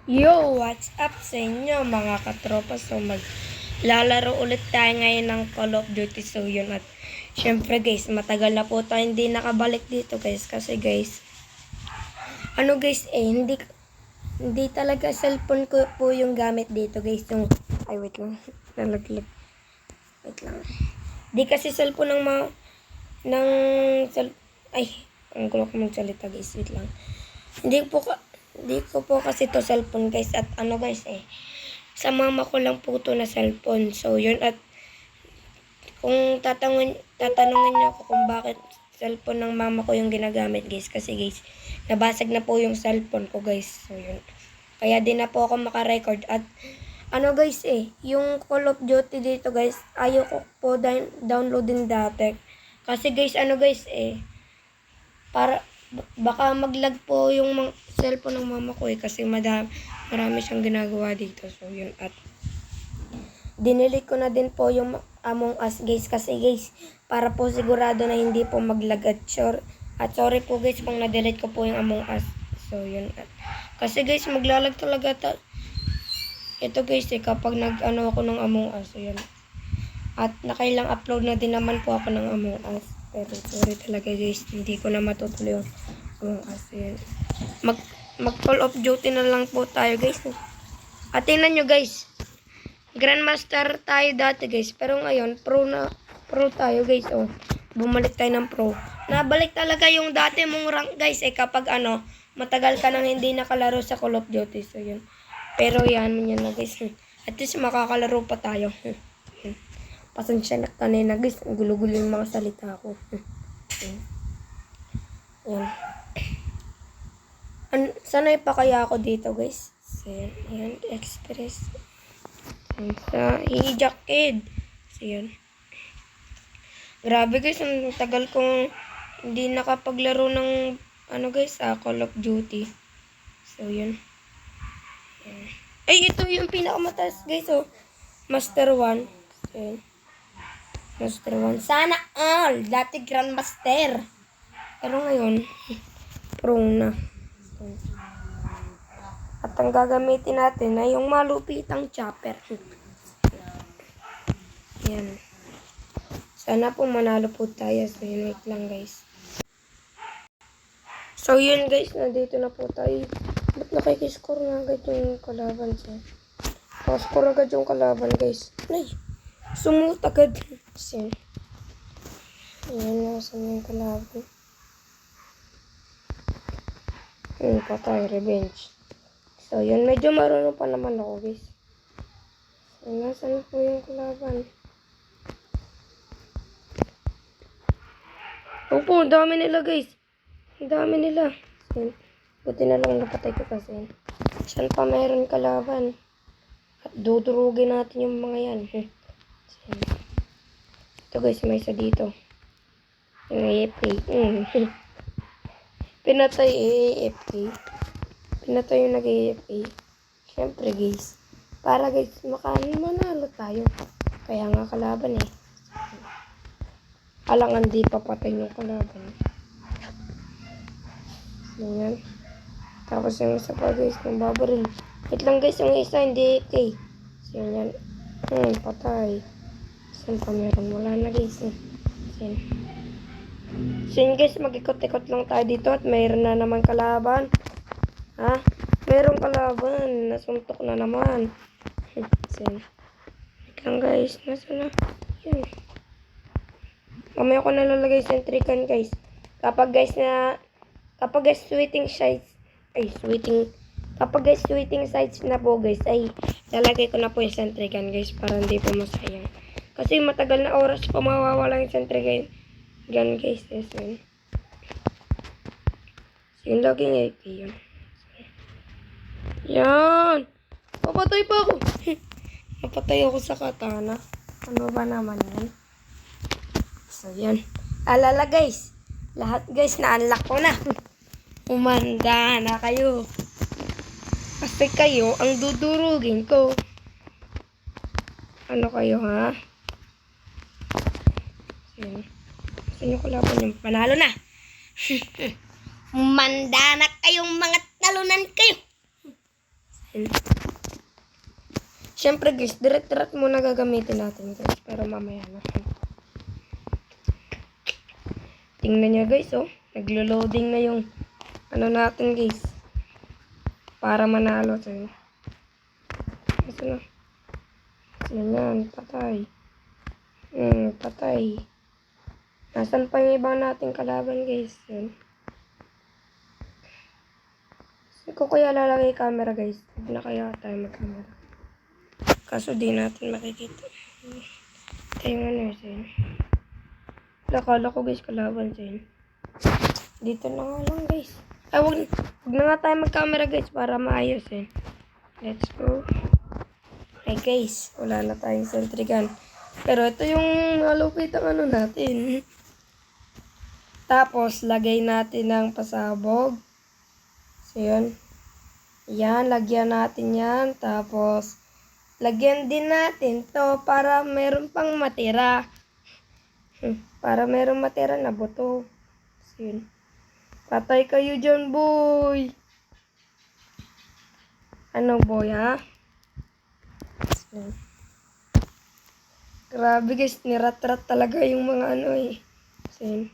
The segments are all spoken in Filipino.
Yo, what's up sa inyo mga katropa? So maglalaro ulit tayo ngayon ng Call of Duty. So yun, at syempre guys, matagal na po tayo hindi nakabalik dito guys. Kasi guys, hindi talaga cellphone ko po yung gamit dito guys. Ay wait lang, nalaglag. Wait lang. Di kasi cellphone ng mga, ng, ay, ang gulo ko magsalita guys, wait lang. Hindi ko po kasi to cellphone guys, at guys sa mama ko lang po to na cellphone. So yun, at kung tatanungin niyo ako kung bakit cellphone ng mama ko yung ginagamit guys, kasi guys nabasag na po yung cellphone ko guys. So yun, kaya din na po ako makarecord. At guys yung Call of Duty dito guys, ayaw ko po downloadin dati. Kasi guys para baka maglag po yung cellphone ng mama ko kasi marami siyang ginagawa dito. So yun, at dinilit ko na din po yung Among Us guys, kasi guys para po sigurado na hindi po maglag. At sorry po guys kung na-delete ko po yung Among Us. So yun, at kasi guys maglalag talaga ito guys kapag ako ng Among Us. So yun, at nakailang upload na din naman po ako ng Among Us. Pero sorry talaga guys, hindi ko na matutuloy yung Among Us. Yun. Mag Call of Duty na lang po tayo guys. At tingnan nyo guys, Grandmaster tayo dati guys, pero ngayon pro tayo guys. Bumalik tayo ng pro. Nabalik talaga yung dati mong rank guys kapag matagal ka nang hindi nakalaro sa Call of Duty. So yun, pero yan na guys, at least makakalaro pa tayo. Pasensya na kanina guys, ang gulo-gulo yung mga salita ko. Yan. Sanay pa kaya ako dito guys. So yan, Express. Sa Hijak Kid. So yan. Grabe guys, ang tagal kong hindi nakapaglaro ng guys, Call of Duty. So yun. Ay, ito yung pinakamataas guys, Master 1. So yun. Master 1. Sana all. Dati Grandmaster. Pero ngayon, pro na. At ang gagamitin natin ay yung malupitang chopper. Yan. Sana po manalo po tayo. So yun, wait lang guys. So yun guys, nandito na po tayo. Ba't nakikiscore nga agad yung kalaban siya? Nakascore agad yung kalaban guys. Ay! Sumut agad. Yan. Yan, nasan yung kalaban. Patay, revenge. So, yun, medyo marunong pa naman ako, guys. So, nasan po yung kalaban? Opo, ang dami nila, guys. Ang dami nila. So, buti na lang napatay ko kasi. Saan pa meron kalaban? At dudurugin natin yung mga yan. So, ito guys, may isa dito. Yung AFK. Pinatay AFK. Pinatay yung nag-AFK. Siyempre guys, para guys manalo tayo. Kaya nga kalaban alangan di papatay yung kalaban. Ganyan. Tapos yung isa pa guys, yung babaril. Wait lang guys, yung isa hindi AFK. So yan. Patay. Saan pa meron? Wala na guys. So yun guys, mag-ikot-ikot lang tayo dito at mayroon na naman kalaban. Mayroong kalaban. Nasuntok na naman. So yun. Wait lang guys, nasa na? Yun. Mamaya ko nalalagay sentry gun guys. Kapag guys switching sides na po guys, ay lalagay ko na po yung sentry gun guys para hindi po masayang. Kasi matagal na oras pa mawawala yung sentry gun guys. Yes, yun. So yung laging AP yun. Yan! Papatay pa ako! Napatay ako sa katana. Ano ba naman yan? So yan. Alala guys, lahat guys na-unlock ko na. Umanda na kayo. Kasi kayo ang dudurugin ko. Ano kayo ha? Yan. Saan yung kalaban yung panalo na? Manda na kayong mga talunan kayo. Yan. Siyempre guys, direct muna gagamitin natin guys. Pero mamaya na. Tingnan nyo guys, oh. Naglo-loading na yung ano natin guys. Para manalo. So, ito na. Yan, patay. Patay. Nasaan pa yung ibang nating kalaban guys? Yan. Hindi ko kaya lalagay camera guys. Hindi na kaya tayo mag-camera. Kaso di natin makikita. Ito yung ano yun. Nakala ko guys kalaban siya. Dito na nga lang guys. Ay wag na nga tayo mag-camera guys para maayos eh. Let's go. Okay guys, wala na tayong sentry gun. Pero ito yung malupit ang ano natin. Tapos lagay natin ng pasabog. So yun. Yan, lagyan natin yan. Tapos lagyan din natin to para meron pang matira. Para merong matira na buto. So yun. Patay kayo dyan, boy. Ano, boy, ha? So, grabe, guys. Nirat-rat talaga yung mga ano, eh. So, yun.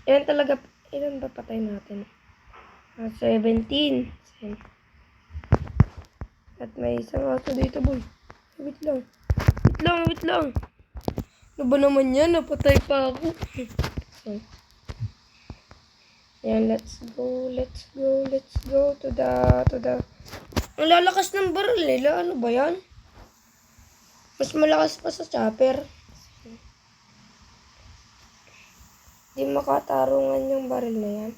Ilan ba patay natin? 17. So, yun. At may isang aso dito, boy. Wait lang. Wait lang. Ano ba naman yan? Napatay pa ako. So, yan, let's go to the... Ang lalakas ng baril nila. Ano ba yan? Mas malakas pa sa chopper. Di makatarungan yung baril na yan.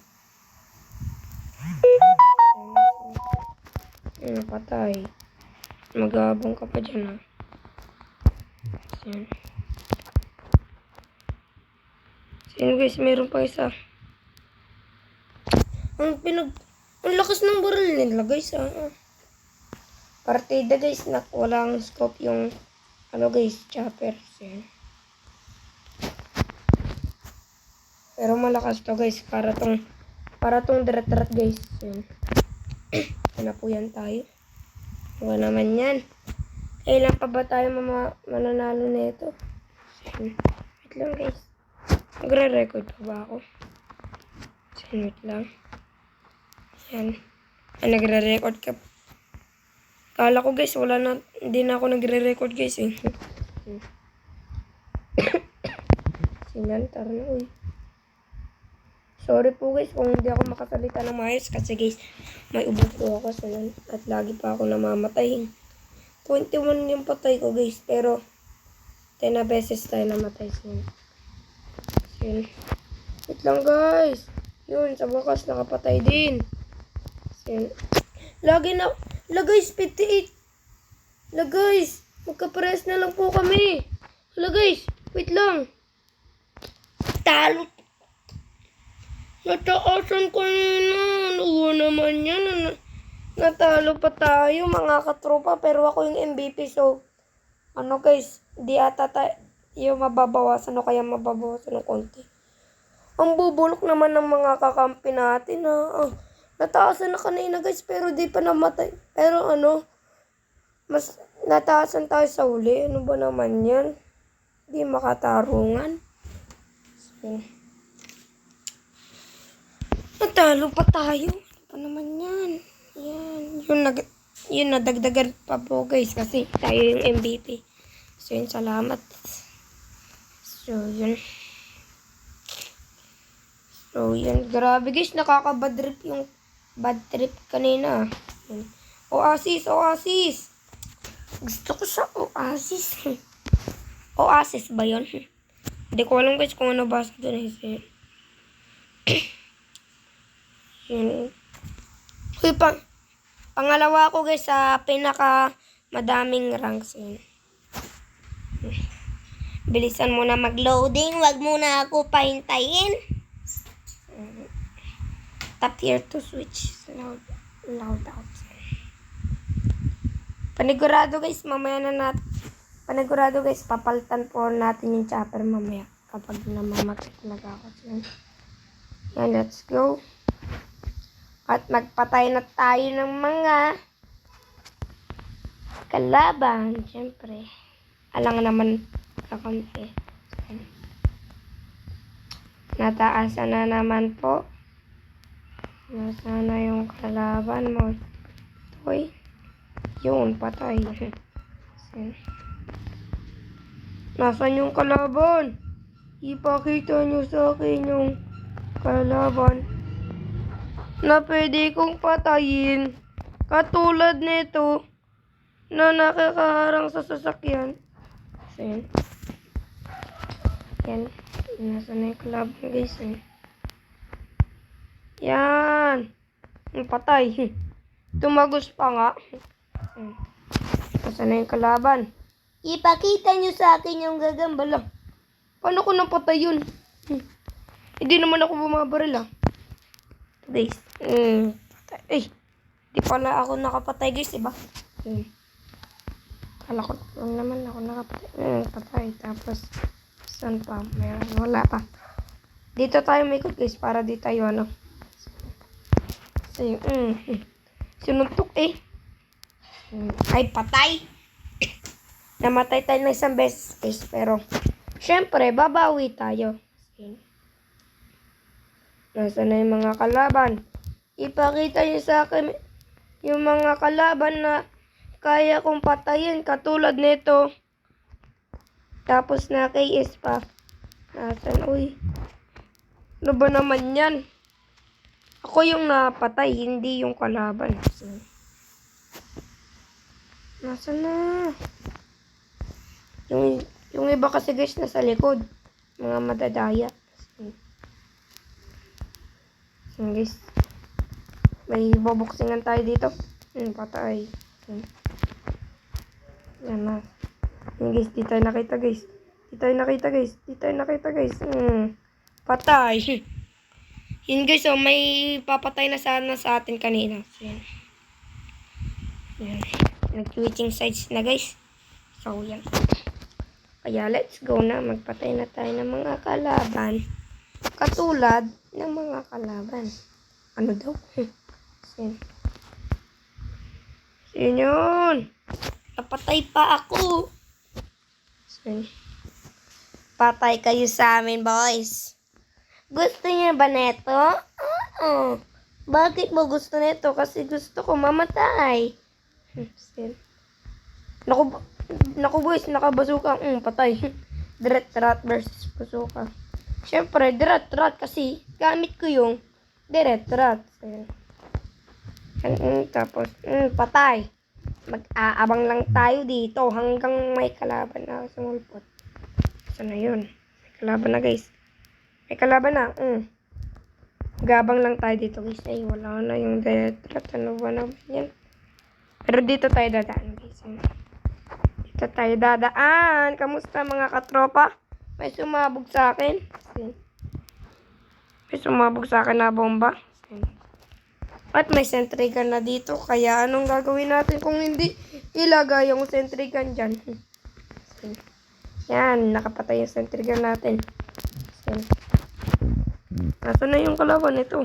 Patay. Magabong ka pa dyan, ha. Yan. Yan, guys. Meron pa isa. Ang lakas ng baril nila, guys, ha. Partida, guys, na walang scope yung, ano, guys, chopper. Yan. Pero malakas to, guys, para tong diret-diret, guys. Yan. Ano po yan tayo? Wala naman yan. Kailan pa ba tayo mananalo na ito? Wait lang guys. Magre-record pa ba ako? Wait lang. Yan. Nagre-record ka. Kala ko guys, hindi na ako nagre-record guys eh. Sinantar na uy. Sorry po guys kung hindi ako makasalita ng maayos kasi guys, may ubo po ako at lagi pa ako namamatay. 21 yung patay ko guys, pero 10 na beses tayo namatay. So, yun. Wait lang guys. Yun, sa wakas nakapatay din. So, yun. Guys, 58. Guys, magkapares na lang po kami. Guys, wait lang. Talo. Nataasan ko na. Ano naman yan? Natalo pa tayo mga katropa. Pero ako yung MVP. So, ano guys. Di ata yung mababawasan o kaya mababawasan ng konti. Ang bubulok naman ng mga kakampi natin. Nataasan na kanina guys. Pero di pa namatay. Pero ano. Mas nataasan tayo sa uli. Ano ba naman yan? Di makatarungan. So, natalo pa tayo. Ano pa naman yan? Yan. Yun nadagdagan pa po guys. Kasi tayo yung MVP. So yun, salamat. So yun. Grabe guys. Nakaka-bad trip yung bad trip kanina. Yun. Oasis. Gusto ko sa Oasis. Oasis ba yun? Hindi ko alam guys kung ano basa dun eh. Yun. Uy, pangalawa ko guys sa pinaka madaming ranks yun. Bilisan mo na mag-loading. Wag mo na ako pahintayin. Tap here to switch. Loud out. Panigurado guys, papalitan po natin yung chopper mamaya kapag namamatay talaga ako. Yan, let's go. At magpatay na tayo ng mga kalaban. Siyempre. Alang naman kakampi. Nataasan na naman po. Nasaan na yung kalaban mo? Toy. Yun, patay. Nasaan yung kalaban? Ipakita nyo sa akin yung kalaban na pwede kong patayin. Katulad nito na nakakaharang sa sasakyan. Yan. Yan. Nasaan na yung kalaban guys? Yan. Patay. Tumagos pa nga. Nasaan na yung kalaban? Ipakita nyo sa akin yung gagambala. Paano ko napatay yun? Hindi naman ako bumabaril guys. Patay. Eh, di pala ako nakapatay guys, diba? Kala ko lang naman ako nakapatay. Patay. Tapos, saan pa? Meron. Wala pa. Dito tayo may ikot guys para di tayo So, sinuntok Ay, patay. Namatay tayo ng isang beses guys. Pero, syempre, babawi tayo. Nasaan na yung mga kalaban? Ipakita niyo sa akin yung mga kalaban na kaya kong patayin. Katulad nito. Tapos na KS pa. Nasaan? Uy. Ano ba naman yan? Ako yung napatay, hindi yung kalaban. Nasaan na? Yung iba kasi guys nasa likod. Mga madadaya. Guys. May babuksingan tayo dito. Patay. Yan na. Guys, di tayo nakita guys. Di tayo nakita guys. Patay. Yun guys, may papatay na sana sa atin kanina. Yan. Nag-switching sides na guys. So, yan. Kaya let's go na. Magpatay na tayo ng mga kalaban. Katulad ng mga kalaban. Ano daw? Yun. Napatay pa ako. Patay kayo sa amin, boys. Gusto niyo ba neto? Oo. Bakit mo gusto neto? Kasi gusto ko mamatay. Naku boys, nakabasuka. Patay. Direct rat versus basuka. Siyempre, direct rat kasi gamit ko yung direct rat. Tapos, patay. Mag-aabang lang tayo dito hanggang may kalaban na sumulpot. Saan na yun? May kalaban na guys. May kalaban na. Gabang lang tayo dito guys. Ay, wala na yung direct rat. Ano ba naman yan? Pero dito tayo dadaan guys. Dito tayo dadaan. Kamusta mga katropa? May sumabog sa akin. May sumabog sa akin na bomba. At may sentry gun na dito. Kaya anong gagawin natin kung hindi ilagay yung sentry gun dyan? Yan. Nakapatay yung sentry gun natin. Nasaan na yung kalaban ito?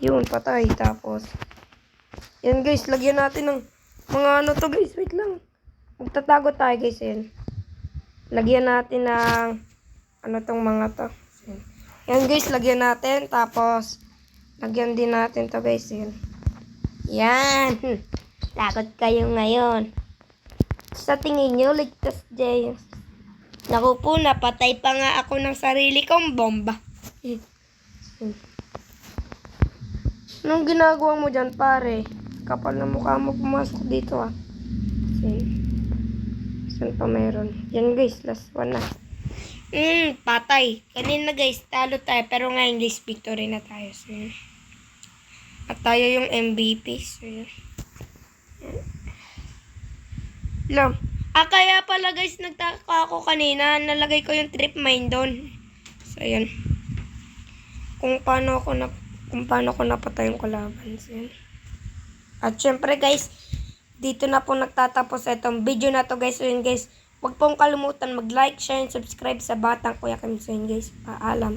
Yun, patay. Tapos, yan guys, lagyan natin ng mga ano to guys. Wait lang. Magtatago tayo guys. Yan. Lagyan natin ng ano tong mga to. Yan guys, lagyan natin. Tapos, lagyan din natin to guys. Yan. Takot kayo ngayon. Sa tingin nyo, ligtas James. Naku po, napatay pa nga ako ng sarili kong bomba. Anong ginagawa mo dyan pare? Kapal na mukha mo pumasok dito Saan pa meron? Yan guys, last one na. Patay. Kanina guys, talo tayo. Pero ngayon guys, victory na tayo. At tayo yung MVP. Lang. Kaya pala guys, nagtaka ako kanina. Nalagay ko yung trip mine doon. So, yan. Kung paano ko napatay yung kalaban. At syempre guys, dito na po nagtatapos itong video na to guys. So yun guys, huwag pong kalimutan mag-like, share, and subscribe sa Batang Kuya Kim. So yun guys, paalam.